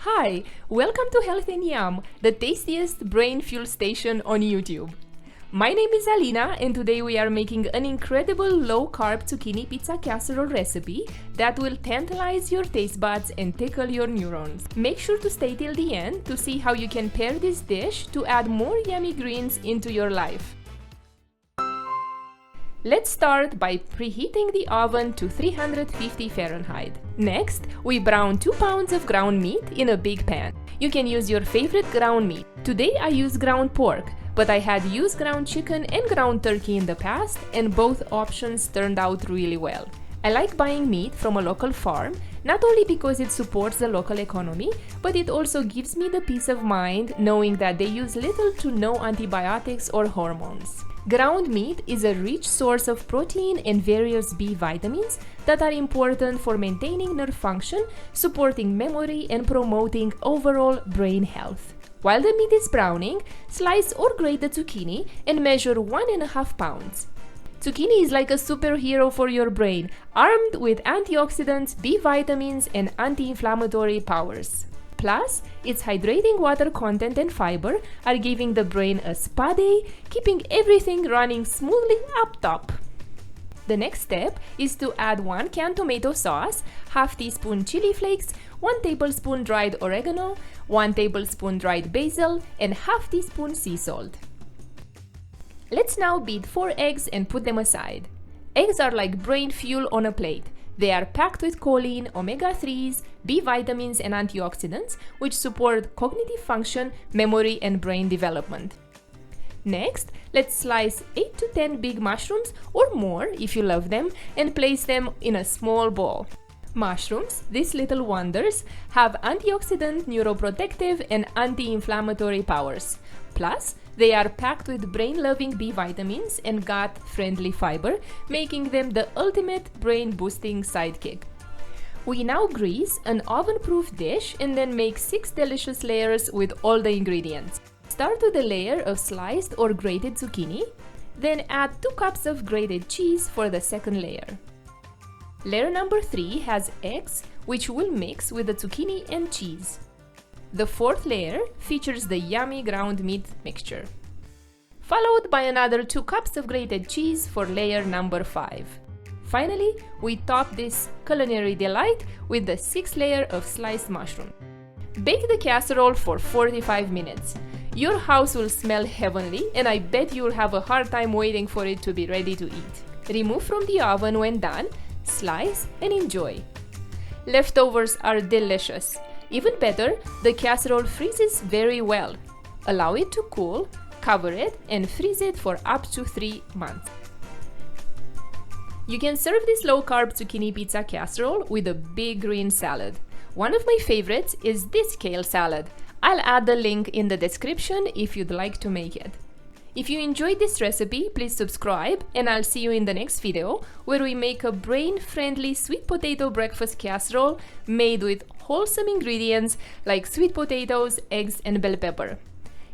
Hi, welcome to Health and Yum, the tastiest brain fuel station on YouTube. My name is Alina and today we are making an incredible low-carb zucchini pizza casserole recipe that will tantalize your taste buds and tickle your neurons. Make sure to stay till the end to see how you can pair this dish to add more yummy greens into your life. Let's start by preheating the oven to 350 Fahrenheit. Next, we brown 2 pounds of ground meat in a big pan. You can use your favorite ground meat. Today I use ground pork, but I had used ground chicken and ground turkey in the past, and both options turned out really well. I like buying meat from a local farm, not only because it supports the local economy, but it also gives me the peace of mind knowing that they use little to no antibiotics or hormones. Ground meat is a rich source of protein and various B vitamins that are important for maintaining nerve function, supporting memory, and promoting overall brain health. While the meat is browning, slice or grate the zucchini and measure 1.5 pounds. Zucchini is like a superhero for your brain, armed with antioxidants, B vitamins, and anti-inflammatory powers. Plus, its hydrating water content and fiber are giving the brain a spa day, keeping everything running smoothly up top. The next step is to add 1 can tomato sauce, half teaspoon chili flakes, 1 tablespoon dried oregano, 1 tablespoon dried basil, and half teaspoon sea salt. Let's now beat 4 eggs and put them aside. Eggs are like brain fuel on a plate. They are packed with choline, omega-3s, B vitamins, and antioxidants, which support cognitive function, memory, and brain development. Next, let's slice 8 to 10 big mushrooms, or more if you love them, and place them in a small bowl. Mushrooms, these little wonders, have antioxidant, neuroprotective, and anti-inflammatory powers. Plus, they are packed with brain-loving B vitamins and gut-friendly fiber, making them the ultimate brain-boosting sidekick. We now grease an oven-proof dish and then make 6 delicious layers with all the ingredients. Start with a layer of sliced or grated zucchini, then add 2 cups of grated cheese for the second layer. Layer number 3 has eggs, which we'll mix with the zucchini and cheese. The 4th layer features the yummy ground meat mixture, followed by another 2 cups of grated cheese for layer number 5. Finally, we top this culinary delight with the 6th layer of sliced mushroom. Bake the casserole for 45 minutes. Your house will smell heavenly, and I bet you'll have a hard time waiting for it to be ready to eat. Remove from the oven when done, slice, and enjoy. Leftovers are delicious. Even better, the casserole freezes very well. Allow it to cool, cover it, and freeze it for up to 3 months. You can serve this low-carb zucchini pizza casserole with a big green salad. One of my favorites is this kale salad. I'll add the link in the description if you'd like to make it. If you enjoyed this recipe, please subscribe, and I'll see you in the next video where we make a brain-friendly sweet potato breakfast casserole made with wholesome ingredients like sweet potatoes, eggs, and bell pepper.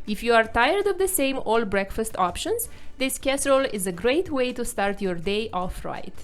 If you are tired of the same old breakfast options, this casserole is a great way to start your day off right.